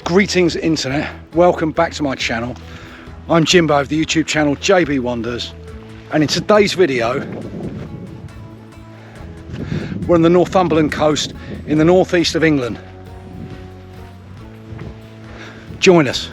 Greetings internet, welcome back to my channel. I'm Jimbo of the YouTube channel JB Wonders, and in today's video we're on the Northumberland coast in the northeast of England. Join us.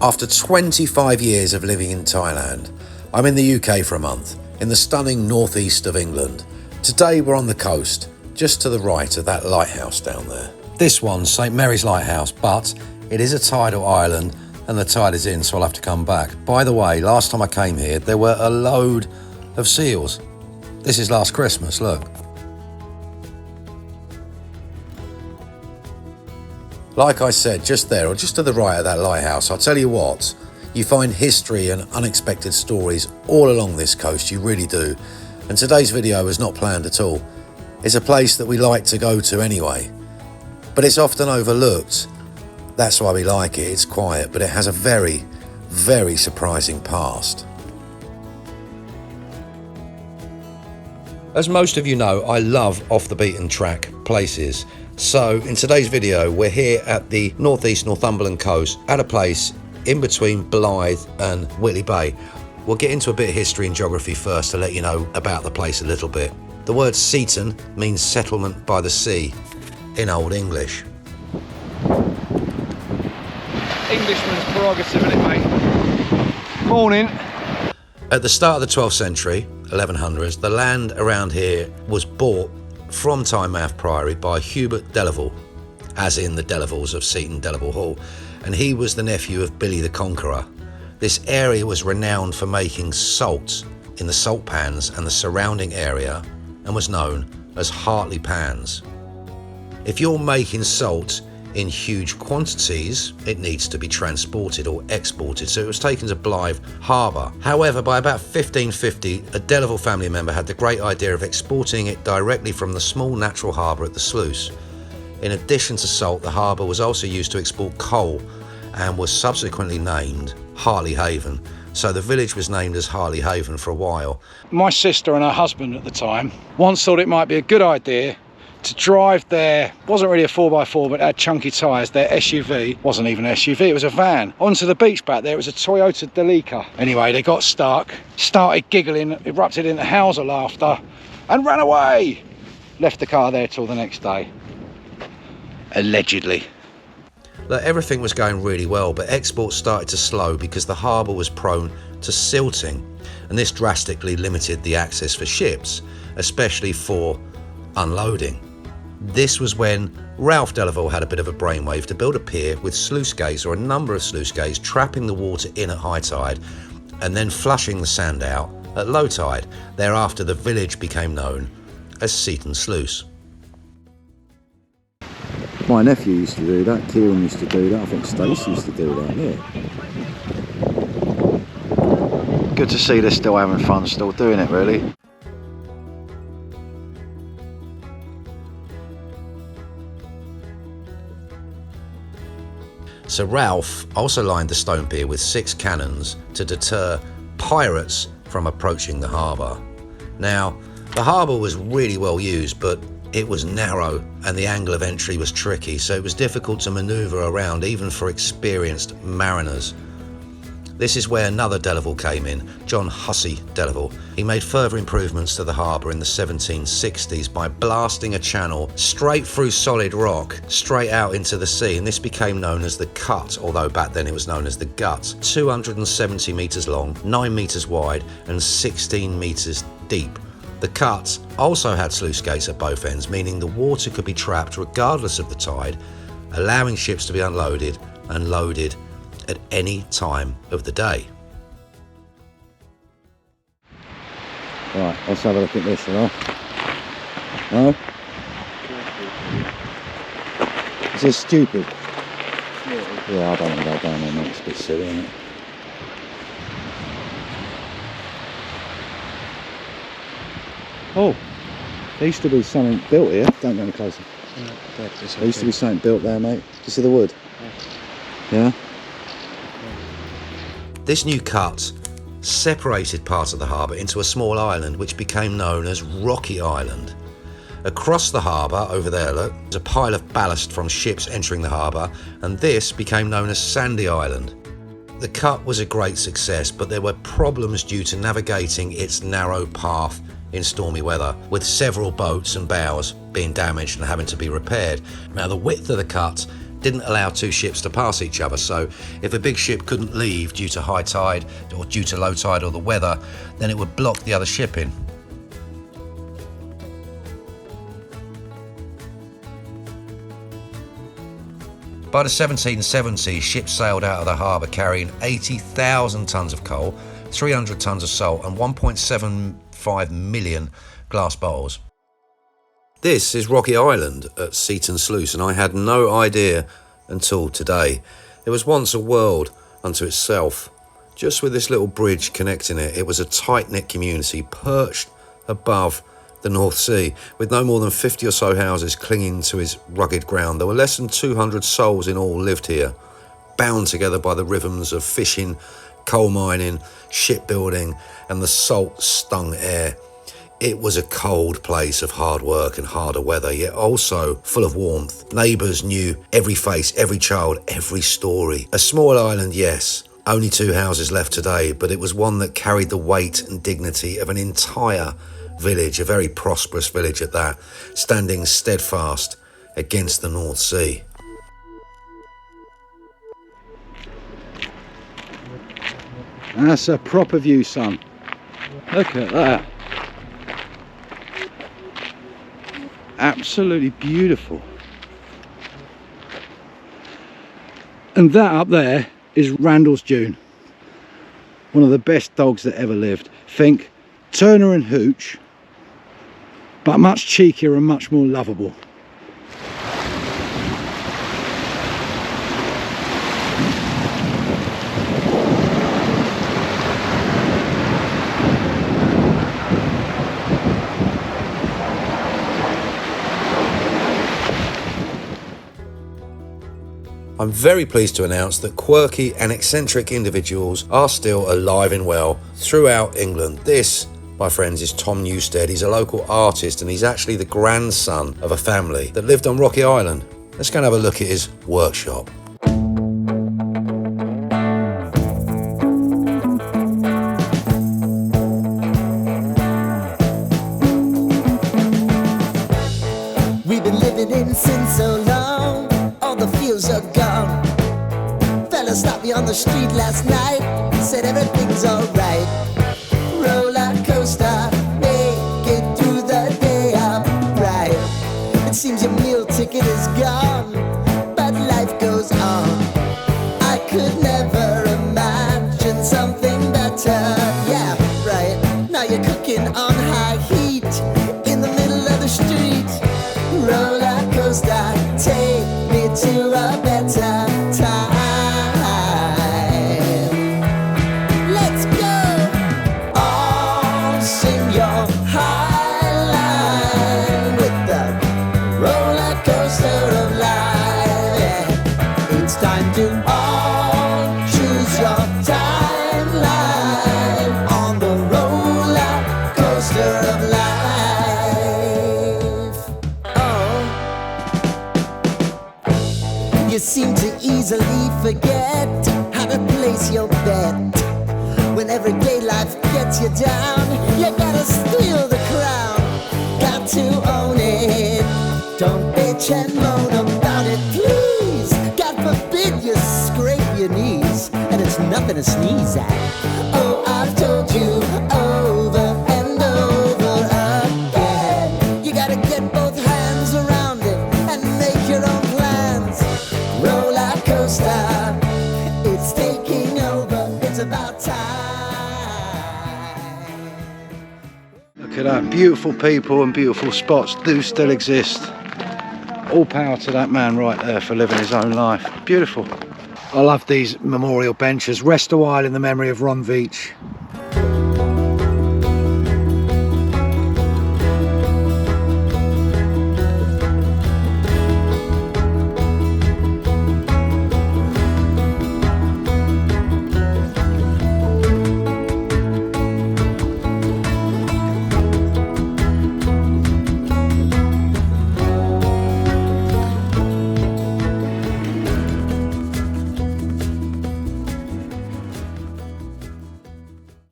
After 25 years of living in Thailand, I'm in the UK for a month, in the stunning northeast of England. Today we're on the coast, just to the right of that lighthouse down there. This one's St Mary's Lighthouse, but it is a tidal island and the tide is in, so I'll have to come back. By the way, last time I came here, there were a load of seals. This is last Christmas, look. Like I said, just there, or just to the right of that lighthouse, I'll tell you what, you find history and unexpected stories all along this coast, you really do. And today's video was not planned at all. It's a place that we like to go to anyway, but it's often overlooked. That's why we like it. It's quiet, but it has a very, very surprising past. As most of you know, I love off the beaten track places. So in today's video, we're here at the northeast Northumberland coast at a place in between Blythe and Whitley Bay. We'll get into a bit of history and geography first to let you know about the place a little bit. The word Seaton means settlement by the sea in Old English. Englishman's prerogative, isn't it, mate? Morning. At the start of the 12th century, 1100s, the land around here was bought from Tynemouth Priory by Hubert Delaval, as in the Delavals of Seaton Delaval Hall, and he was the nephew of Billy the Conqueror. This area was renowned for making salt in the salt pans and the surrounding area, and was known as Hartley pans. If you're making salt in huge quantities, it needs to be transported or exported, so it was taken to Blythe Harbour. However, by about 1550, a Delaval family member had the great idea of exporting it directly from the small natural harbour at the Sluice. In addition to salt, the harbour was also used to export coal and was subsequently named Hartley Haven. So the village was named as Hartley Haven for a while. My sister and her husband at the time once thought it might be a good idea to drive their, wasn't really a 4x4, but had chunky tyres, their SUV, wasn't even an SUV, it was a van, onto the beach back there. It was a Toyota Delica. Anyway, they got stuck, started giggling, erupted into howls of laughter, and ran away. Left the car there till the next day. Allegedly. Look, everything was going really well, but exports started to slow because the harbour was prone to silting, and this drastically limited the access for ships, especially for unloading. This was when Ralph Delaval had a bit of a brainwave to build a pier with sluice gates, or a number of sluice gates, trapping the water in at high tide and then flushing the sand out at low tide. Thereafter, the village became known as Seaton Sluice. My nephew used to do that, Kieran used to do that, I think Stacey used to do that, yeah. Good to see they're still having fun, still doing it really. So Ralph also lined the stone pier with 6 cannons to deter pirates from approaching the harbour. Now, the harbour was really well used, but it was narrow and the angle of entry was tricky, so it was difficult to manoeuvre around even for experienced mariners. This is where another Delaval came in, John Hussey Delaval. He made further improvements to the harbour in the 1760s by blasting a channel straight through solid rock, straight out into the sea, and this became known as the Cut, although back then it was known as the Gut. 270 metres long, 9 metres wide and 16 metres deep. The Cut also had sluice gates at both ends, meaning the water could be trapped regardless of the tide, allowing ships to be unloaded and loaded at any time of the day. Right, let's have a look at this, right? No? Is this stupid? Yeah, I don't want to go down there, mate. It's a bit silly, isn't it? Oh, there used to be something built here. Don't go any closer. Yeah, there used to be something built there, mate. Do you see the wood? Yeah? This new cut separated part of the harbour into a small island which became known as Rocky Island. Across the harbour, over there, look, there's a pile of ballast from ships entering the harbour, and this became known as Sandy Island. The cut was a great success, but there were problems due to navigating its narrow path in stormy weather, with several boats and bows being damaged and having to be repaired. Now, the width of the cut didn't allow two ships to pass each other, so if a big ship couldn't leave due to high tide or due to low tide or the weather, then it would block the other ship in. By the 1770s, ships sailed out of the harbour carrying 80,000 tonnes of coal, 300 tonnes of salt and 1.75 million glass bottles. This is Rocky Island at Seaton Sluice, and I had no idea until today. There was once a world unto itself, just with this little bridge connecting it. It was a tight-knit community perched above the North Sea, with no more than 50 or so houses clinging to its rugged ground. There were less than 200 souls in all lived here, bound together by the rhythms of fishing, coal mining, shipbuilding and the salt-stung air. It was a cold place of hard work and harder weather, yet also full of warmth. Neighbours knew every face, every child, every story. A small island, yes, only 2 houses left today, but it was one that carried the weight and dignity of an entire village, a very prosperous village at that, standing steadfast against the North Sea. That's a proper view, son. Look at that. Absolutely beautiful. And that up there is Randall's Dune. One of the best dogs that ever lived. Think Turner and Hooch, but much cheekier and much more lovable. I'm very pleased to announce that quirky and eccentric individuals are still alive and well throughout England. This, my friends, is Tom Newstead. He's a local artist and he's actually the grandson of a family that lived on Rocky Island. Let's go and have a look at his workshop. We've been living in sin so long, all the fields are gone. Fella stopped me on the street last night, said everything's alright. Roller coaster, make it through the day upright. It seems your meal ticket is gone, but life goes on. I could never imagine something better. Yeah, right. Now you're cooking on high heat in the middle of the street. Roller coaster, take me to a better time. Let's go. All sing your high line with the roller coaster of life. Yeah. It's time to all choose your timeline on the roller coaster of life. Oh, you seem to easily forget how to place your bet. When everyday life gets you down, you gotta steal the crown. Got to own it. Don't bitch and moan about it, please. God forbid you scrape your knees, and it's nothing to sneeze at. Oh, I've told you over and over again. You gotta get both hands around it and make your own plans. Roller coaster, it's taking over. It's about time. Look at that, beautiful people and beautiful spots do still exist. All power to that man right there for living his own life. Beautiful. I love these memorial benches. Rest a while in the memory of Ron Veitch.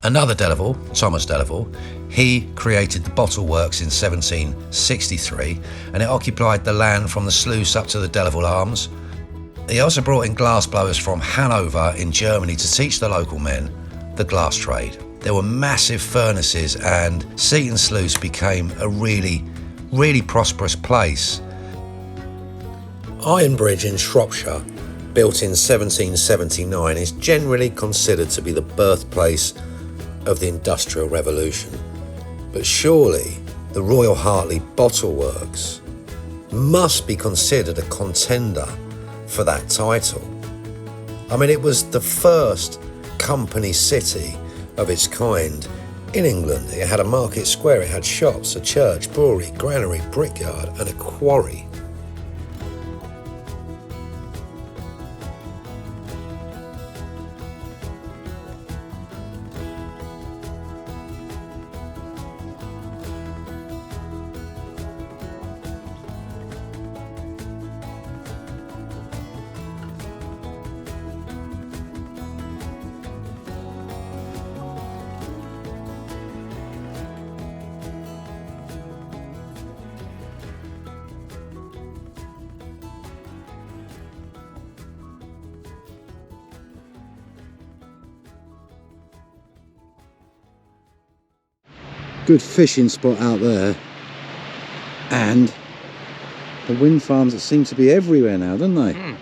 Another Delaval, Thomas Delaval, he created the bottle works in 1763, and it occupied the land from the sluice up to the Delaval Arms. He also brought in glass blowers from Hanover in Germany to teach the local men the glass trade. There were massive furnaces, and Seaton Sluice became a really prosperous place. Iron Bridge in Shropshire, built in 1779, is generally considered to be the birthplace of the Industrial Revolution. But surely the Royal Hartley Bottle Works must be considered a contender for that title. I mean, it was the first company city of its kind in England. It had a market square, it had shops, a church, brewery, granary, brickyard and a quarry. Good fishing spot out there, and the wind farms that seem to be everywhere now, don't they?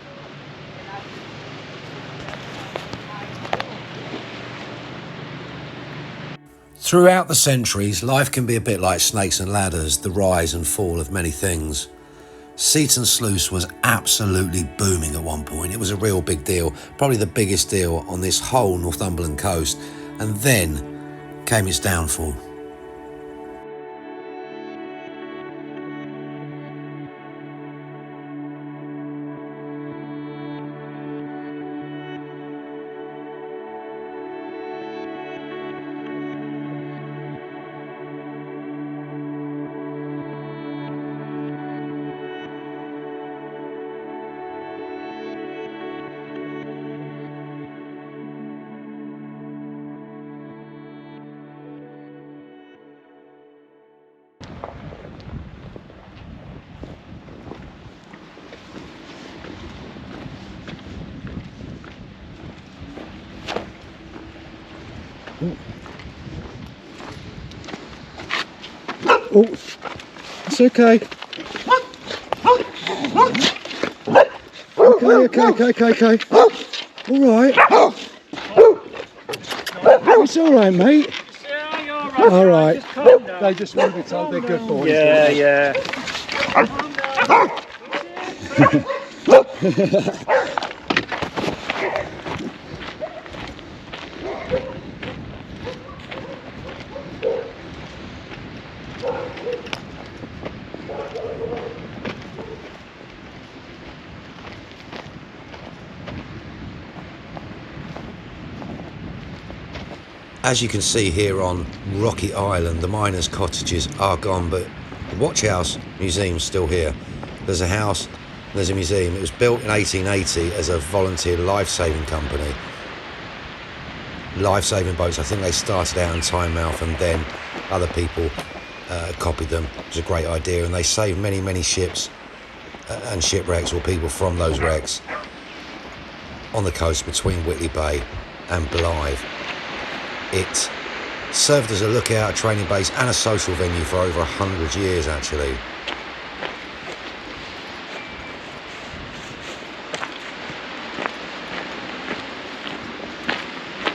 Throughout the centuries, life can be a bit like snakes and ladders, the rise and fall of many things. Seaton Sluice was absolutely booming at one point. It was a real big deal, probably the biggest deal on this whole Northumberland coast, and then came its downfall. Oh, it's okay. Okay. All right. It's all right, mate. All right. They just want to be told they're good boys. Yeah. As you can see here on Rocky Island, the miners' cottages are gone, but the Watch House Museum's still here. There's a house, there's a museum. It was built in 1880 as a volunteer life-saving company. Life-saving boats, I think they started out in Tynemouth and then other people copied them. It was a great idea, and they saved many ships and shipwrecks or people from those wrecks on the coast between Whitley Bay and Blythe. It served as a lookout, a training base and a social venue for over 100 years actually.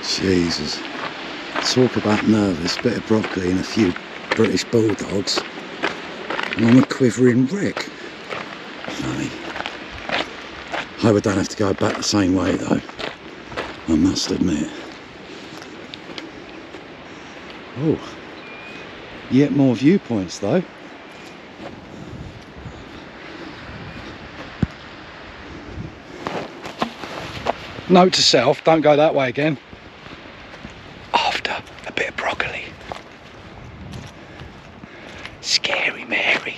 Jesus. Talk about nervous, bit of broccoli and a few British bulldogs. And I'm a quivering wreck. Funny. Hope I don't have to go back the same way though, I must admit. Oh, yet more viewpoints though. Note to self, don't go that way again. After a bit of broccoli. Scary Mary.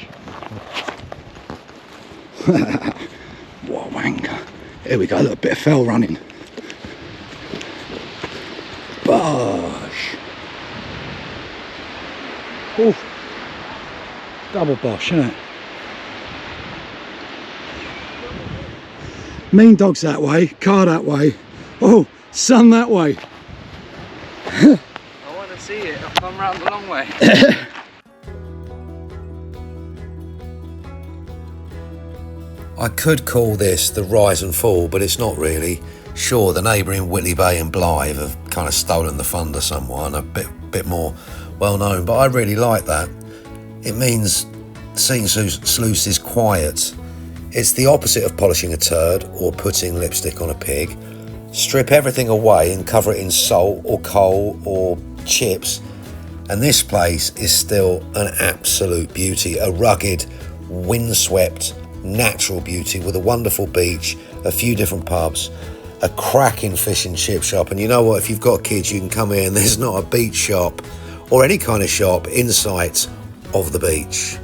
What a wanker. Here we go, a little bit of fell running. Bosh. Double bosh, isn't it? Mean Dog's that way, car that way. Oh, sun that way. I want to see it. I've come round the long way. I could call this the rise and fall, but it's not really. Sure, the neighbouring Whitley Bay and Blythe have kind of stolen the thunder somewhat and a bit more well known, but I really like that. It means Seaton Sluice is quiet. It's the opposite of polishing a turd or putting lipstick on a pig. Strip everything away and cover it in salt or coal or chips, and this place is still an absolute beauty, a rugged, windswept, natural beauty with a wonderful beach, a few different pubs, a cracking fish and chip shop. And you know what, if you've got kids, you can come here and there's not a beach shop or any kind of shop in sight of the beach.